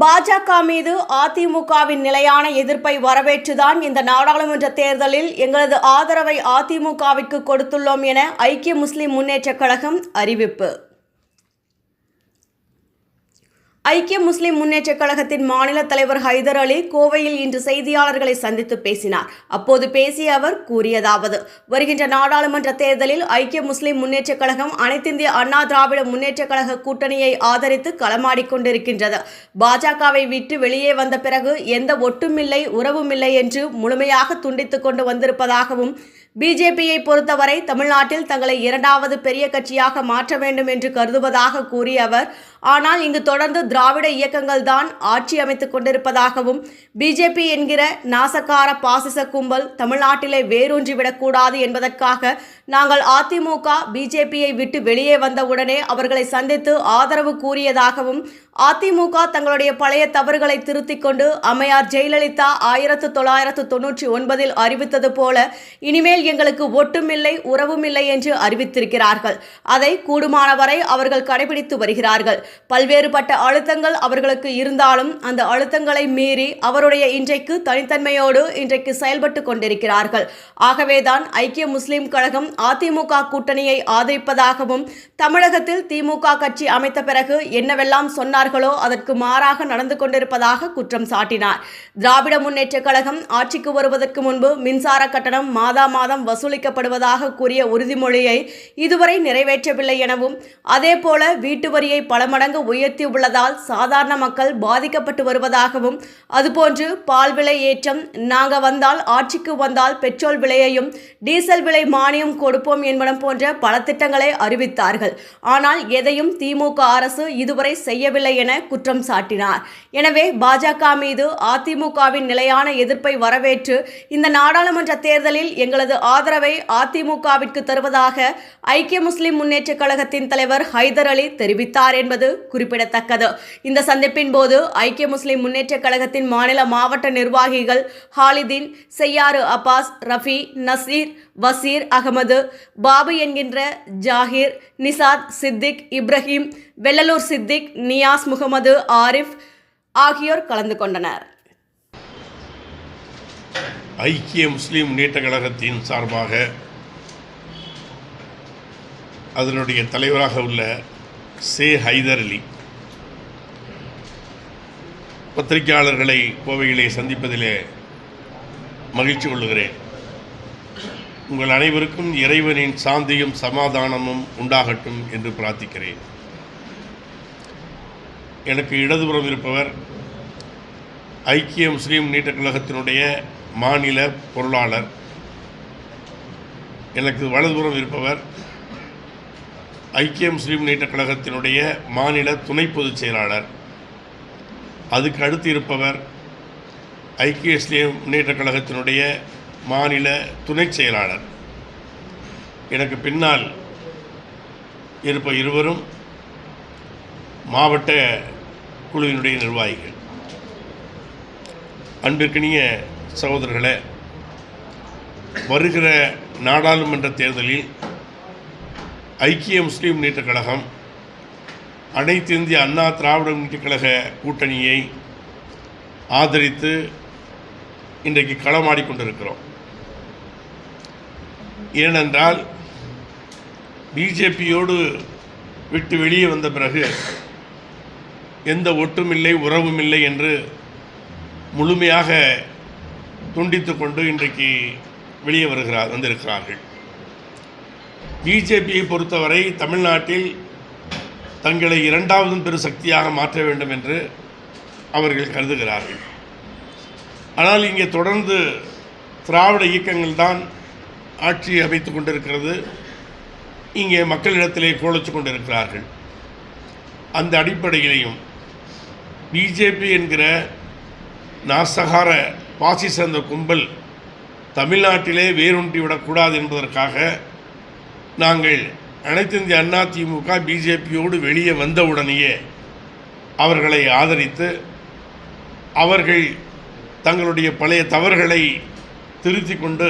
பாஜக மீது அதிமுகவின் நிலையான எதிர்ப்பை வரவேற்றுதான் இந்த நாடாளுமன்ற தேர்தலில் எங்களது ஆதரவை அதிமுகவிற்கு கொடுத்துள்ளோம் என ஐக்கிய முஸ்லிம் முன்னேற்றக் கழகம் அறிவிப்பு. ஐக்கிய முஸ்லிம் முன்னேற்றக் கழகத்தின் மாநில தலைவர் ஹைதர் அலி கோவையில் இன்று செய்தியாளர்களை சந்தித்து பேசினார். அப்போது பேசிய அவர் கூறியதாவது: வருகின்ற நாடாளுமன்ற தேர்தலில் ஐக்கிய முஸ்லிம் முன்னேற்றக் கழகம் அனைத்திந்திய அண்ணா திராவிட முன்னேற்றக் கழக கூட்டணியை ஆதரித்து களமாடிக்கொண்டிருக்கின்றது. பாஜகவை விட்டு வெளியே வந்த பிறகு எந்த ஒட்டுமில்லை உறவுமில்லை என்று முழுமையாக துண்டித்துக் கொண்டு வந்திருப்பதாகவும், பிஜேபியை பொறுத்தவரை தமிழ்நாட்டில் தங்களை இரண்டாவது பெரிய கட்சியாக மாற்ற வேண்டும் என்று கருதுவதாக கூறிய அவர், ஆனால் இங்கு தொடர்ந்து திராவிட இயக்கங்கள் தான் ஆட்சி அமைத்துக் கொண்டிருப்பதாகவும், பிஜேபி என்கிற நாசக்கார பாசிச கும்பல் தமிழ்நாட்டிலே வேரூன்றிவிடக்கூடாது என்பதற்காக நாங்கள் அதிமுக பிஜேபியை விட்டு வெளியே வந்தவுடனே அவர்களை சந்தித்து ஆதரவு கூறியதாகவும், அதிமுக தங்களுடைய பழைய தவறுகளை திருத்திக் கொண்டு அம்மையார் ஜெயலலிதா 1999 அறிவித்தது போல இனிமேல் எங்களுக்கு ஒட்டுமில்லை உறவுமில்லை என்று அறிவித்திருக்கிறார்கள். அதை கூடுமானவரை அவர்கள் கடைபிடித்து வருகிறார்கள். பல்வேறுபட்ட அழுத்தங்கள் அவர்களுக்கு இருந்தாலும் அந்த அழுத்தங்களை மீறி அவருடைய இன்றைக்கு தனித்தன்மையோடு இன்றைக்கு செயல்பட்டு கொண்டிருக்கிறார்கள். ஆகவேதான் ஐக்கிய முஸ்லிம் கழகம் அதிமுக கூட்டணியை ஆதரிப்பதாகவும், தமிழகத்தில் திமுக கட்சி அமைத்த பிறகு என்னவெல்லாம் சொன்னார்களோ அதற்கு மாறாக நடந்து கொண்டிருப்பதாக குற்றம் சாட்டினார். திராவிட முன்னேற்றக் கழகம் ஆட்சிக்கு வருவதற்கு முன்பு மின்சார கட்டணம் மாதா மாதம் வசூலிக்கப்படுவதாக கூறிய உறுதிமொழியை இதுவரை நிறைவேற்றவில்லை எனவும், அதேபோல வீட்டு வரியை பல மடங்கு உயர்த்தியுள்ளதால் சாதாரண மக்கள் பாதிக்கப்பட்டு வருவதாகவும், அதுபோன்று பால் விலை ஏற்றம், நாங்கள் வந்தால் ஆட்சிக்கு வந்தால் பெட்ரோல் விலையையும் டீசல் விலை மானியம் கொடுப்போம் என்பன போன்ற பல திட்டங்களை அறிவித்தார்கள். ஆனால் எதையும் திமுக அரசு இதுவரை செய்யவில்லை என குற்றம் சாட்டினார். எனவே பாஜக மீது அதிமுகவின் நிலையான எதிர்ப்பை வரவேற்று இந்த நாடாளுமன்ற தேர்தலில் எங்களது ஆதரவை அதிமுகவிற்கு தருவதாக ஐக்கிய முஸ்லிம் முன்னேற்றக் கழகத்தின் தலைவர் ஹைதர் அலி தெரிவித்தார் என்பது குறிப்பிடத்தக்கது. இந்த சந்திப்பின் போது ஐக்கிய முஸ்லிம் முன்னேற்றக் கழகத்தின் மாநில மாவட்ட நிர்வாகிகள் ஹாலிதீன், செய்யாறு அப்பாஸ், ரஃபி, நசீர், வசீர் அகமது, பாபு என்கின்ற ஜாகிர், நிசாத், சித்திக், இப்ராஹிம், வெள்ளலூர் சித்திக், நியாஸ் முகமது, ஆரிஃப் ஆகியோர் கலந்து கொண்டனர். ஐக்கிய முஸ்லிம் முன்னேற்றக் கழகத்தின் சார்பாக அதனுடைய தலைவராக உள்ள ஹைதர் அலி பத்திரிகையாளர்களை கோவையிலே சந்திப்பதிலே மகிழ்ச்சி கொள்கிறேன். உங்கள் அனைவருக்கும் இறைவனின் சாந்தியும் சமாதானமும் உண்டாகட்டும் என்று பிரார்த்திக்கிறேன். எனக்கு இடதுபுறம் இருப்பவர் ஐக்கிய முஸ்லீம் முன்னேற்றக் கழகத்தினுடைய மாநில பொருளாளர். எனக்கு வலதுபுறம் இருப்பவர் ஐக்கிய முஸ்லீம் முன்னேற்றக் கழகத்தினுடைய மாநில துணை பொதுச் செயலாளர். அதுக்கு அடுத்து இருப்பவர் ஐக்கிய முஸ்லீம் முன்னேற்றக் கழகத்தினுடைய மாநில துணை செயலாளர். எனக்கு பின்னால் இருப்ப இருவரும் மாவட்ட குழுவினுடைய நிர்வாகிகள். அன்பிற்கினிய சகோதரர்களே, வருகிற நாடாளுமன்ற தேர்தலில் ஐக்கிய முஸ்லீம் முன்னேற்றக் கழகம் அனைத்து இந்திய அண்ணா திராவிட முன்னேற்றக் கழக கூட்டணியை ஆதரித்து இன்றைக்கு களமாடிக்கொண்டிருக்கிறோம். ஏனென்றால் பிஜேபியோடு விட்டு வெளியே வந்த பிறகு எந்த ஒட்டுமில்லை உறவுமில்லை என்று முழுமையாக துண்டித்து கொண்டு இன்றைக்கு வெளியே வந்திருக்கிறார்கள். பிஜேபியை பொறுத்தவரை தமிழ்நாட்டில் தங்களை இரண்டாவது பெரு சக்தியாக மாற்ற வேண்டும் என்று அவர்கள் கருதுகிறார்கள். ஆனால் இங்கே தொடர்ந்து திராவிட இயக்கங்கள் தான் ஆட்சி அமைத்து கொண்டிருக்கிறது. இங்கே மக்களிடத்திலே கோலச்சு கொண்டிருக்கிறார்கள். அந்த அடிப்படையிலையும் பிஜேபி என்கிற நாசகார பாசிச அந்த கும்பல் தமிழ்நாட்டிலே வேரூன்றிவிடக்கூடாது என்பதற்காக நாங்கள் அனைத்து இந்திய அண்ணா திமுக பிஜேபியோடு வெளியே வந்தவுடனேயே அவர்களை ஆதரித்து அவர்கள் தங்களுடைய பழைய தவறுகளை திருத்தி கொண்டு